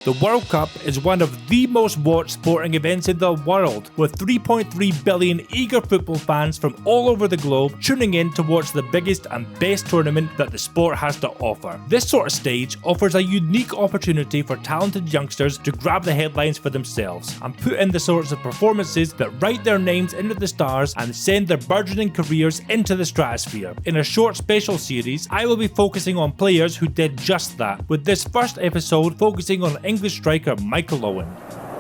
The World Cup is one of the most watched sporting events in the world, with 3.3 billion eager football fans from all over the globe tuning in to watch the biggest and best tournament that the sport has to offer. This sort of stage offers a unique opportunity for talented youngsters to grab the headlines for themselves and put in the sorts of performances that write their names into the stars and send their burgeoning careers into the stratosphere. In a short special series, I will be focusing on players who did just that, with this first episode focusing on English striker Michael Owen.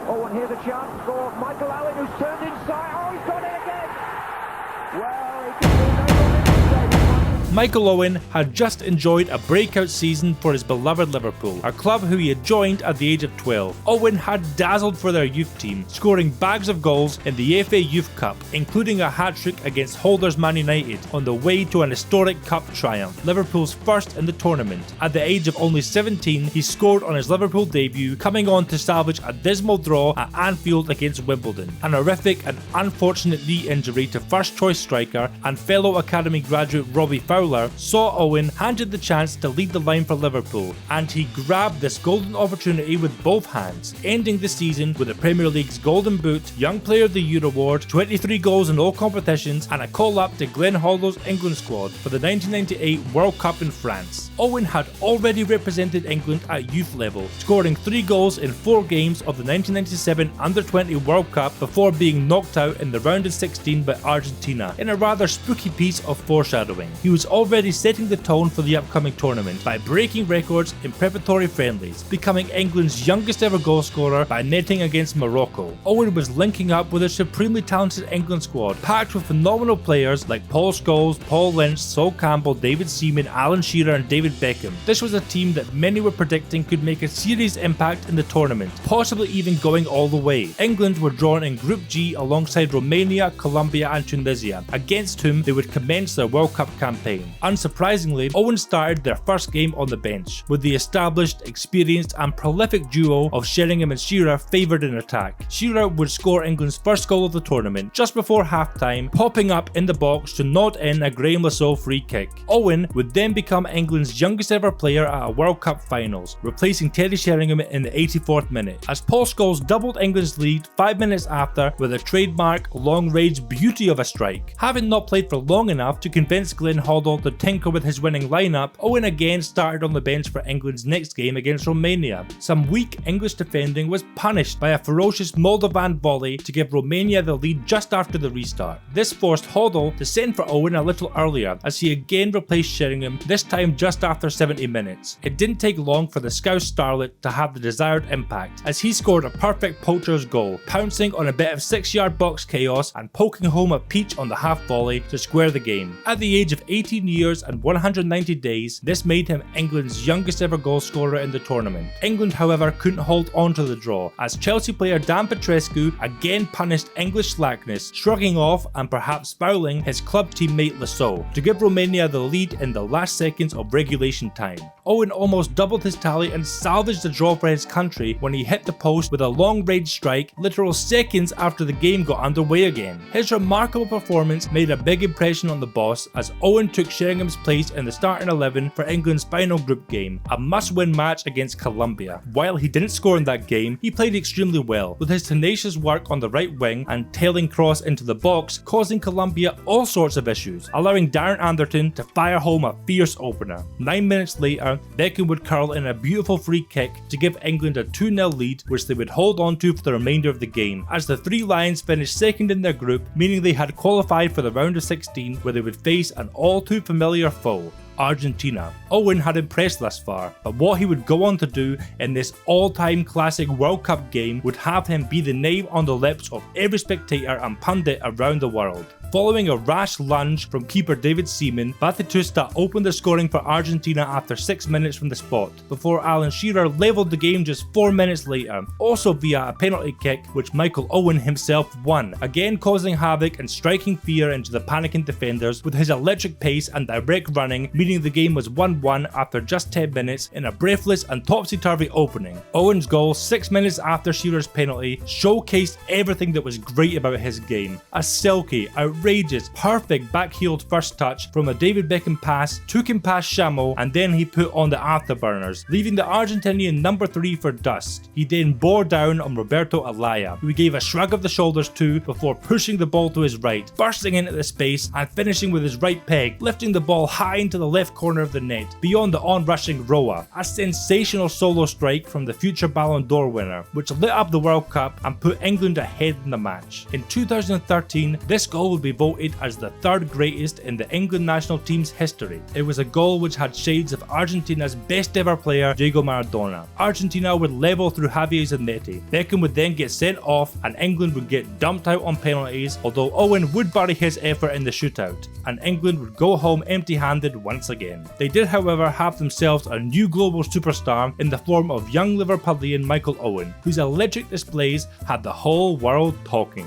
Owen, here's a chance for Michael Owen, who's turned inside. Oh, he's got it again! Well, he can do no more than Michael Owen had just enjoyed a breakout season for his beloved Liverpool, a club who he had joined at the age of 12. Owen had dazzled for their youth team, scoring bags of goals in the FA Youth Cup, including a hat-trick against holders Man United on the way to an historic cup triumph, Liverpool's first in the tournament. At the age of only 17, he scored on his Liverpool debut, coming on to salvage a dismal draw at Anfield against Wimbledon. An horrific and unfortunate knee injury to first-choice striker and fellow academy graduate Robbie Fowler saw Owen handed the chance to lead the line for Liverpool, and he grabbed this golden opportunity with both hands, ending the season with the Premier League's Golden Boot, Young Player of the Year award, 23 goals in all competitions, and a call-up to Glenn Hoddle's England squad for the 1998 World Cup in France. Owen had already represented England at youth level, scoring 3 goals in 4 games of the 1997 Under-20 World Cup before being knocked out in the round of 16 by Argentina in a rather spooky piece of foreshadowing. He was already setting the tone for the upcoming tournament by breaking records in preparatory friendlies, becoming England's youngest ever goalscorer by netting against Morocco. Owen was linking up with a supremely talented England squad, packed with phenomenal players like Paul Scholes, Paul Lynch, Sol Campbell, David Seaman, Alan Shearer and David Beckham. This was a team that many were predicting could make a serious impact in the tournament, possibly even going all the way. England were drawn in Group G alongside Romania, Colombia and Tunisia, against whom they would commence their World Cup campaign. Unsurprisingly, Owen started their first game on the bench, with the established, experienced and prolific duo of Sheringham and Shearer favoured in attack. Shearer would score England's first goal of the tournament just before half-time, popping up in the box to nod in a Graham Lasso free kick. Owen would then become England's youngest ever player at a World Cup finals, replacing Terry Sheringham in the 84th minute, as Paul Scholes doubled England's lead 5 minutes after with a trademark long-range beauty of a strike. Having not played for long enough to convince Glenn Hoddle to tinker with his winning lineup, Owen again started on the bench for England's next game against Romania. Some weak English defending was punished by a ferocious Moldovan volley to give Romania the lead just after the restart. This forced Hoddle to send for Owen a little earlier, as he again replaced Sheringham, this time just after 70 minutes. It didn't take long for the Scouse starlet to have the desired impact, as he scored a perfect poacher's goal, pouncing on a bit of 6-yard box chaos and poking home a peach on the half volley to square the game. At the age of 18 years and 190 days, this made him England's youngest ever goal scorer in the tournament. England, however, couldn't hold on to the draw, as Chelsea player Dan Petrescu again punished English slackness, shrugging off and perhaps fouling his club teammate Lasso to give Romania the lead in the last seconds of regulation time. Owen almost doubled his tally and salvaged the draw for his country when he hit the post with a long-range strike literal seconds after the game got underway again. His remarkable performance made a big impression on the boss, as Owen took Sheringham's place in the starting 11 for England's final group game, a must-win match against Colombia. While he didn't score in that game, he played extremely well, with his tenacious work on the right wing and tailing cross into the box causing Colombia all sorts of issues, allowing Darren Anderton to fire home a fierce opener. 9 minutes later, Beckham would curl in a beautiful free kick to give England a 2-0 lead, which they would hold on to for the remainder of the game, as the Three Lions finished second in their group, meaning they had qualified for the round of 16, where they would face an all too familiar foe, Argentina. Owen had impressed thus far, but what he would go on to do in this all-time classic World Cup game would have him be the name on the lips of every spectator and pundit around the world. Following a rash lunge from keeper David Seaman, Batistuta opened the scoring for Argentina after 6 minutes from the spot, before Alan Shearer levelled the game just 4 minutes later, also via a penalty kick which Michael Owen himself won, again causing havoc and striking fear into the panicking defenders with his electric pace and direct running, meaning the game was 1-1 after just 10 minutes in a breathless and topsy-turvy opening. Owen's goal 6 minutes after Shearer's penalty showcased everything that was great about his game. A silky, outrageous outrageous, perfect back-heeled first touch from a David Beckham pass, took him past Shamo, and then he put on the afterburners, leaving the Argentinian number 3 for dust. He then bore down on Roberto Alaya, who he gave a shrug of the shoulders to before pushing the ball to his right, bursting into the space and finishing with his right peg, lifting the ball high into the left corner of the net, beyond the on-rushing Roa. A sensational solo strike from the future Ballon d'Or winner, which lit up the World Cup and put England ahead in the match. In 2013, this goal would be voted as the third greatest in the England national team's history. It was a goal which had shades of Argentina's best ever player, Diego Maradona. Argentina would level through Javier Zanetti. Beckham would then get sent off and England would get dumped out on penalties, although Owen would bury his effort in the shootout, and England would go home empty-handed once again. They did, however, have themselves a new global superstar in the form of young Liverpudlian Michael Owen, whose electric displays had the whole world talking.